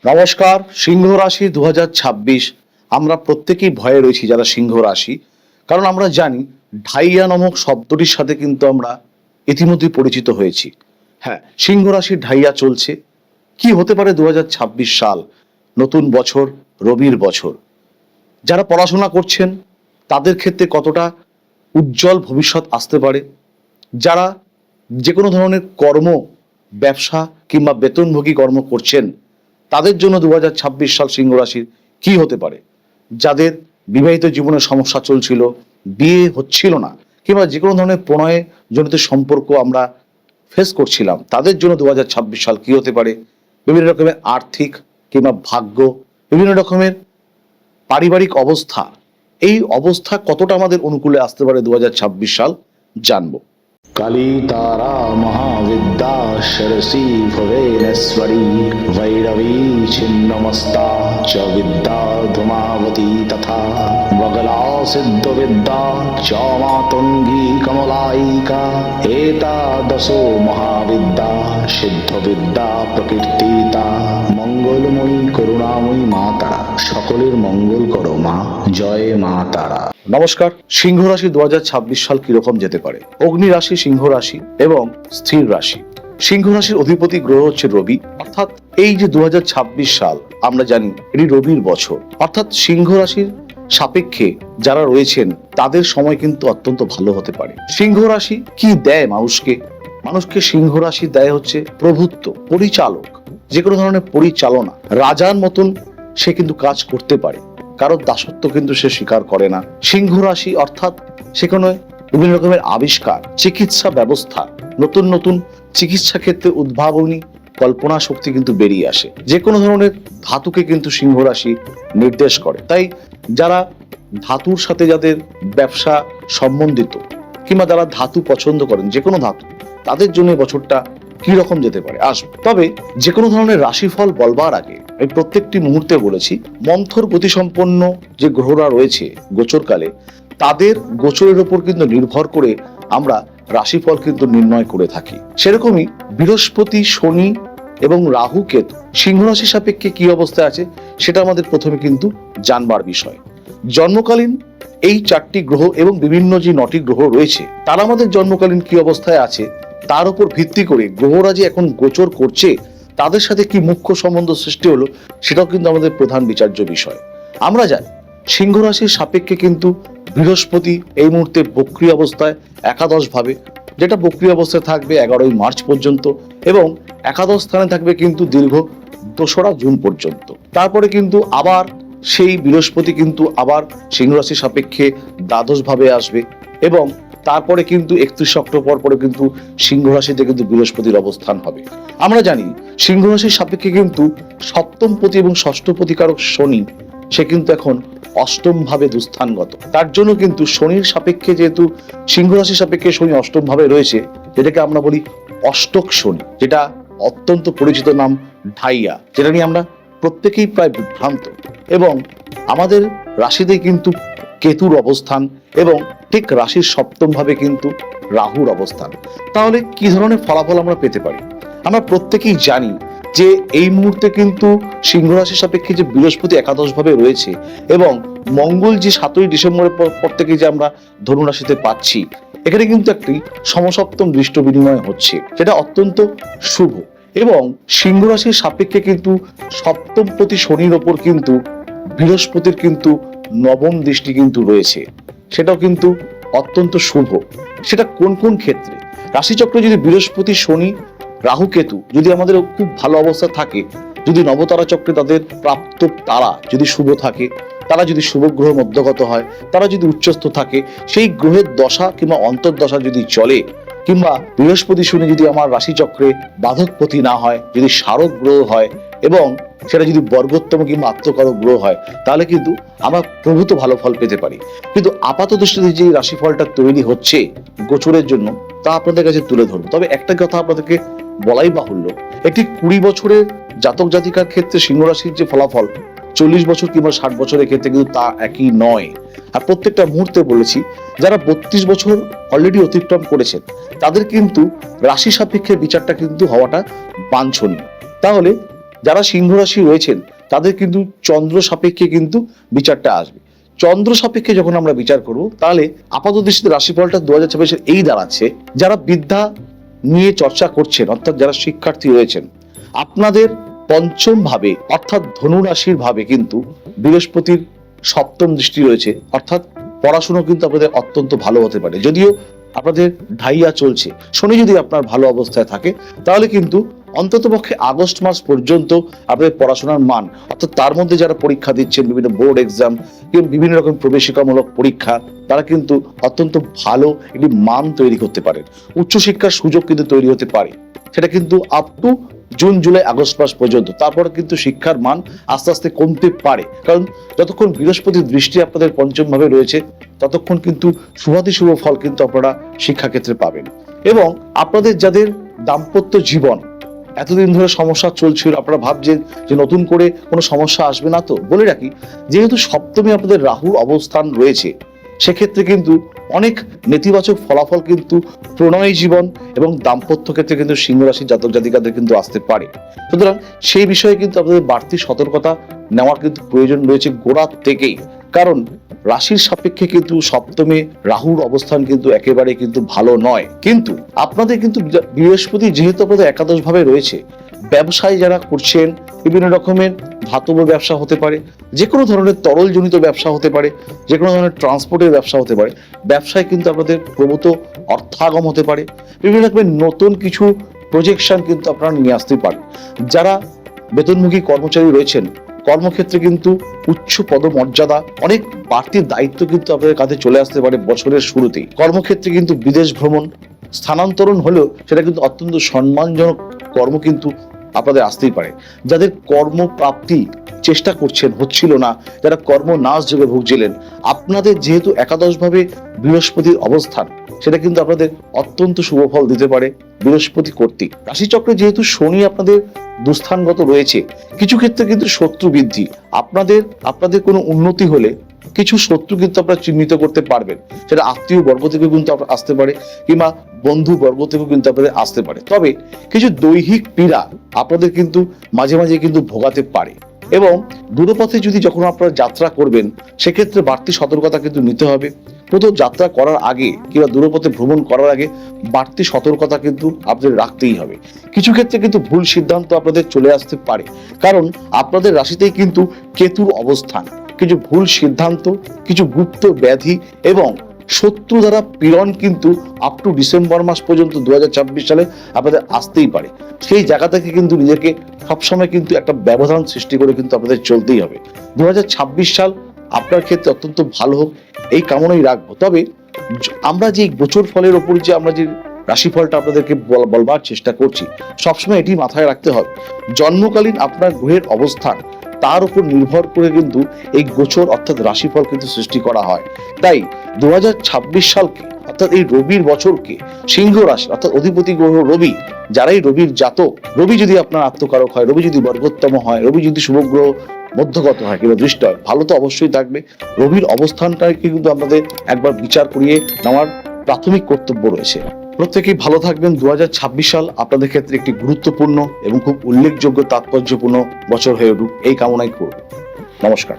নমস্কার। সিংহ রাশি 2026 আমরা প্রত্যেকেই ভয়ে রয়েছি যারা সিংহ রাশি, কারণ আমরা জানি ঢাইয়া নামক শব্দটির সাথে কিন্তু আমরা ইতিমধ্যে পরিচিত হয়েছি। হ্যাঁ, সিংহ রাশির ঢাইয়া চলছে। কি হতে পারে 2026 সাল, নতুন বছর, রবির বছর। যারা পড়াশোনা করছেন তাদের ক্ষেত্রে কতটা উজ্জ্বল ভবিষ্যৎ আসতে পারে, যারা যে কোনো ধরনের কর্ম, ব্যবসা কিংবা বেতনভোগী কর্ম করছেন তাদের জন্য 2026 সাল সিংহ রাশির কি হতে পারে, যাদের বিবাহিত জীবনে সমস্যা চলছিল, বিয়ে হচ্ছিল না, কিংবা যে কোনো ধরনের প্রণয়ে জনিত সম্পর্ক আমরা ফেস করছিলাম তাদের জন্য 2026 সাল কি হতে পারে, বিভিন্ন রকমের আর্থিক কিংবা ভাগ্য, বিভিন্ন রকমের পারিবারিক অবস্থা, এই অবস্থা কতটা আমাদের অনুকূলে আসতে পারে 2026 সাল জানবো। কালী তারা মহাবিদ্যা সরসী ভুবনেশ্বরী ভৈরবী ছিন্নমস্তা চ বিদ্যা ধূমাবতী তথা বগলা সিদ্ধ বিদ্যা চ মাতঙ্গী কমলায়িকা এতাদশো মহাবিদ্যা সিদ্ধ বিদ্যা প্রকীর্তিতা। মঙ্গলময়ী করুণাময়ী মা তারা, সকলের মঙ্গল করো মা। জয় মা তারা। নমস্কার। সিংহ রাশি 2026 সাল কিরকম যেতে পারে? অগ্নি রাশি সিংহ রাশি এবং স্থির রাশি। সিংহ রাশির অধিপতি গ্রহ হচ্ছে রবি, অর্থাৎ এই যে 2026 সাল আমরা জানি এটি রবির বছর, অর্থাৎ সিংহ রাশির সাপেক্ষে যারা রয়েছেন তাদের সময় কিন্তু অত্যন্ত ভালো হতে পারে। সিংহ রাশি কি দেয় মানুষকে? মানুষকে সিংহ রাশি দেয় হচ্ছে প্রভুত্ব, পরিচালক, যে কোনো ধরনের পরিচালনা। রাজার মতন সে কিন্তু কাজ করতে পারে, কারোর দাসত্ব কিন্তু সে স্বীকার করে না। সিংহ রাশি অর্থাৎ সেখানে বিভিন্ন রকমের আবিষ্কার, চিকিৎসা ব্যবস্থা, নতুন নতুন চিকিৎসা ক্ষেত্রে উদ্ভাবনী কল্পনা শক্তি কিন্তু বেরিয়ে আসে। যে কোনো ধরনের ধাতুকে কিন্তু সিংহ রাশি নির্দেশ করে। তাই যারা ধাতুর সাথে যাদের ব্যবসা সম্বন্ধিত কিংবা যারা ধাতু পছন্দ করেন, যে কোনো ধাতু, তাদের জন্য বছরটা কি রকম যেতে পারে আসবে। তবে যে কোনো ধরনের রাশিফল বলবার আগে আমি প্রত্যেকটি মুহূর্তে বলেছি, মন্থর গতিসম্পন্ন যে গ্রহরা রয়েছে গোচরকালে, তাদের গোচরের উপর কিন্তু নির্ভর করে আমরা রাশিফল কিন্তু নির্ণয় করে থাকি। সেরকমই বৃহস্পতি, শনি এবং রাহু, কেতু সিংহ রাশি সাপেক্ষে কি অবস্থায় আছে সেটা আমাদের প্রথমে কিন্তু জানবার বিষয়। জন্মকালীন এই 4টি গ্রহ এবং বিভিন্ন যে 9টি গ্রহ রয়েছে তারা আমাদের জন্মকালীন কি অবস্থায় আছে তার উপর ভিত্তি করে গ্রহরা যে এখন গোচর করছে তাদের সাথে কি মুখ্য সম্বন্ধ সৃষ্টি হলো সেটাও কিন্তু আমাদের প্রধান বিচার্য বিষয়। আমরা জানি সিংহ রাশির সাপেক্ষে কিন্তু বৃহস্পতি এই মুহূর্তে বক্রী অবস্থায় একাদশ ভাবে, যেটা বক্রী অবস্থায় থাকবে 11ই মার্চ পর্যন্ত এবং একাদশ স্থানে থাকবে কিন্তু দীর্ঘ 2রা জুন পর্যন্ত। তারপরে কিন্তু আবার সেই বৃহস্পতি কিন্তু আবার সিংহ রাশির সাপেক্ষে দ্বাদশ ভাবে আসবে এবং তারপরে কিন্তু 31 অক্টোবর পরে কিন্তু সিংহ রাশিতে কিন্তু বৃহস্পতির অবস্থান হবে। আমরা জানি সিংহ রাশির সাপেক্ষে কিন্তু সপ্তমপতি এবং ষষ্ঠপতিকারক শনি সে কিন্তু এখন 8ম ভাবে দুস্থানগত। তার জন্য কিন্তু শনির সাপেক্ষে, যেহেতু সিংহ রাশির সাপেক্ষে শনি 8ম ভাবে রয়েছে, যেটাকে আমরা বলি অষ্টক শনি, যেটা অত্যন্ত পরিচিত নাম ঢাইয়া, যেটা নিয়ে আমরা প্রত্যেকেই প্রায় বিভ্রান্ত। এবং আমাদের রাশিতে কিন্তু কেতুর অবস্থান এবং ঠিক রাশির 7ম ভাবে কিন্তু রাহুর অবস্থান। তাহলে কি ধরনের ফলাফল আমরা পেতে পারি? আমরা প্রত্যেকেই জানি যে এই মুহূর্তে কিন্তু সিংহ রাশির সাপেক্ষে যে বৃহস্পতি একাদশ ভাবে রয়েছে এবং মঙ্গল যে 7ই ডিসেম্বরের পর থেকে যে আমরা ধনু রাশিতে পাচ্ছি, এখানে কিন্তু একটি সমসপ্তম দৃষ্ট বিনিময় হচ্ছে, যেটা অত্যন্ত শুভ। এবং সিংহ রাশির সাপেক্ষে কিন্তু সপ্তমপতি শনির ওপর কিন্তু বৃহস্পতির কিন্তু 9ম দৃষ্টি কিন্তু রয়েছে, সেটাও কিন্তু অত্যন্ত শুভ। সেটা কোন কোন ক্ষেত্রে? রাশিচক্রে যদি বৃহস্পতি, শনি, রাহু, কেতু যদি আমাদের খুব ভালো অবস্থা থাকে, যদি নবতারা চক্রে তাদের প্রাপ্ত তারা যদি শুভ থাকে, তারা যদি শুভ গ্রহ মধ্যগত হয়, তারা যদি উচ্চস্থ থাকে, সেই গ্রহের দশা কিংবা অন্তর্দশা যদি চলে, কিংবা বৃহস্পতি শনি যদি আমার রাশিচক্রে বাধকপতি না হয়, যদি স্মারক গ্রহ হয় এবং সেটা যদি বর্গোত্তম কিংবা আত্মকারক গ্রহ হয়, তাহলে কিন্তু আমরা প্রভূত ভালো ফল পেতে পারি। কিন্তু আপাত দৃষ্টিতে যে রাশিফলটা তৈরি হচ্ছে গোচরের জন্য তা আপনাদের কাছে তুলে ধরবো। তবে একটা কথা আপনাদেরকে বলাই বাহুল্য, একটি 20 বছরের জাতক জাতিকার ক্ষেত্রে সিংহ রাশির যে ফলাফল 40 বছর কিংবা 60 বছরের ক্ষেত্রে কিন্তু তা একই নয়। আর প্রত্যেকটা মুহূর্তে বলেছি, যারা 32 বছর অলরেডি অতিক্রম করেছেন তাদের কিন্তু রাশি সাপেক্ষে বিচারটা কিন্তু হওয়াটা বাঞ্ছনীয়। তাহলে যারা সিংহ রাশি রয়েছেন তাদের কিন্তু চন্দ্র সাপেক্ষে কিন্তু বিচারটা আসবে। চন্দ্র সাপেক্ষে যখন আমরা বিচার করব তাহলে আপাত দৃষ্টিতে রাশিফলটা 2026 এই দাঁড়াচ্ছে, যারা বিদ্যা নিয়ে চর্চা করছেন অর্থাৎ যারা শিক্ষার্থী রয়েছেন, আপনাদের পঞ্চম ভাবে অর্থাৎ ধনু রাশির ভাবে কিন্তু বৃহস্পতির সপ্তম দৃষ্টি রয়েছে, অর্থাৎ পড়াশুনো কিন্তু আপনাদের অত্যন্ত ভালো হতে পারে। যদিও আপনাদের ঢাইয়া চলছে, শনি যদি আপনার ভালো অবস্থায় থাকে তাহলে কিন্তু অন্ততপক্ষে আগস্ট মাস পর্যন্ত আপনাদের পড়াশোনার মান, অর্থাৎ তার মধ্যে যারা পরীক্ষা দিচ্ছেন বিভিন্ন বোর্ড এক্সাম কিংবা বিভিন্ন রকম প্রবেশিকামূলক পরীক্ষা, তারা কিন্তু অত্যন্ত ভালো একটি মান তৈরি করতে পারেন। উচ্চশিক্ষার সুযোগ কিন্তু তৈরি হতে পারে, সেটা কিন্তু up to June July August মাস পর্যন্ত। তারপরে কিন্তু শিক্ষার মান আস্তে আস্তে কমতে পারে, কারণ যতক্ষণ বৃহস্পতির দৃষ্টি আপনাদের পঞ্চম ভাবে রয়েছে ততক্ষণ কিন্তু শুভাতি শুভ ফল কিন্তু আপনারা শিক্ষাক্ষেত্রে পাবেন। এবং আপনাদের যাদের দাম্পত্য জীবন এতদিন ধরে সমস্যা চলছিল, আপনারা ভাবছেন যে নতুন করে কোনো সমস্যা আসবে না, তো বলে রাখি যেহেতু সপ্তমে আপনাদের রাহুর অবস্থান রয়েছে, সেক্ষেত্রে কিন্তু অনেক নেতিবাচক ফলাফল কিন্তু প্রণয় জীবন এবং দাম্পত্য ক্ষেত্রে কিন্তু সিংহ রাশির জাতক জাতিকাদের কিন্তু আসতে পারে। সুতরাং সেই বিষয়ে কিন্তু আপনাদের বাড়তি সতর্কতা নেওয়ার কিন্তু প্রয়োজন রয়েছে গোড়া থেকেই, কারণ রাশির সাপেক্ষে কিন্তু সপ্তমে রাহুর অবস্থান কিন্তু একেবারে কিন্তু ভালো নয়। কিন্তু আপনাদের কিন্তু বৃহস্পতি যেহেতু আপনাদের একাদশ ভাবে রয়েছে, ব্যবসায় যারা করছেন বিভিন্ন রকমের ধাতব ব্যবসা হতে পারে, যে কোনো ধরনের তরল জনিত ব্যবসা হতে পারে, যে কোনো ধরনের ট্রান্সপোর্টের ব্যবসা হতে পারে, ব্যবসায় কিন্তু আপনাদের প্রভূত অর্থাগম হতে পারে, বিভিন্ন রকমের নতুন কিছু প্রজেকশন কিন্তু আপনারা নিয়ে আসতে পারেন। যারা বেতনমুখী কর্মচারী রয়েছেন, কর্মক্ষেত্রে কিন্তু উচ্চ পদমর্যাদা, অনেক বাড়তি দায়িত্ব কিন্তু আপনাদের কাছে চলে আসতে পারে বছরের শুরুতেই। কর্মক্ষেত্রে কিন্তু বিদেশ ভ্রমণ, স্থানান্তরণ হলেও সেটা কিন্তু অত্যন্ত সম্মানজনক কর্ম কিন্তু আপনাদের আসতেই পারে। যাদের কর্মপ্রাপ্তি চেষ্টা করছেন হচ্ছিল না, যারা কর্ম নাশ যোগে ভুগছিলেন, আপনাদের যেহেতু একাদশ ভাবে বৃহস্পতির অবস্থান, সেটা কিন্তু আপনাদের অত্যন্ত শুভ ফল দিতে পারে বৃহস্পতি কর্তৃক। রাশিচক্রে যেহেতু শনি আপনাদের দুস্থানগত রয়েছে, কিছু ক্ষেত্রে কিন্তু শত্রু বৃদ্ধি, আপনাদের কোনো উন্নতি হলে কিছু শত্রু কিন্তু আপনারা চিহ্নিত করতে পারবেন, সেটা আত্মীয় বর্গ থেকে কিন্তু আসতে পারে কিংবা বন্ধু বর্গ থেকেও কিন্তু আপনাদের আসতে পারে। তবে কিছু দৈহিক পীড়া আপনাদের কিন্তু মাঝে মাঝে কিন্তু ভোগাতে পারে। এবং দূরপথে যদি যখন আপনারা যাত্রা করবেন, সেক্ষেত্রে বাড়তি সতর্কতা কিন্তু নিতে হবে। কোথাও যাত্রা করার আগে কিংবা দূরপথে ভ্রমণ করার আগে বাড়তি সতর্কতা কিন্তু আপনাদের রাখতেই হবে। কিছু ক্ষেত্রে কিন্তু ভুল সিদ্ধান্ত আপনাদের চলে আসতে পারে, কারণ আপনাদের রাশিতেই কিন্তু কেতুর অবস্থান। কিছু ভুল সিদ্ধান্ত, কিছু গুপ্ত ব্যাধি এবং শত্রু দ্বারা পীড়ন কিন্তু আপ টু ডিসেম্বর মাস পর্যন্ত 2026 সালে আপনাদের আসতেই পারে। সেই জায়গা থেকে কিন্তু নিজেকে সবসময় কিন্তু একটা ব্যবধান সৃষ্টি করে কিন্তু আপনাদের চলতেই হবে। 2026 সাল আপনার ক্ষেত্রে অত্যন্ত ভালো হোক এই কামনাই রাখবো। তবে আমরা যে গোচর ফলের ওপর যে আমরা যে রাশিফলটা আপনাদেরকে বলবার চেষ্টা করছি, সবসময় এটি মাথায় রাখতে হবে, জন্মকালীন আপনার গ্রহের অবস্থান তার উপর নির্ভর করে কিন্তু এই গোচর অর্থাৎ রাশিফল কিন্তু সৃষ্টি করা হয়। তাই 2026 সালকে অর্থাৎ এই রবির বছরকে সিংহ রাশি অর্থাৎ অধিপতি গ্রহ রবি, যারাই রবির জাতক, রবি যদি আপনার আত্মকারক হয়, রবি যদি বর্গোত্তম হয়, রবি যদি শুভগ্রহ মধ্যগত হয় কিংবা দৃষ্ট হয়, ভালো তো অবশ্যই থাকবে। রবির অবস্থানটাকে কিন্তু আপনাদের একবার বিচার করিয়ে নেওয়ার প্রাথমিক কর্তব্য রয়েছে। প্রত্যেকেই ভালো থাকবেন। 2026 সাল আপনাদের ক্ষেত্রে একটি গুরুত্বপূর্ণ এবং খুব উল্লেখযোগ্য তাৎপর্যপূর্ণ বছর হয়ে উঠুক এই কামনাই করব। নমস্কার।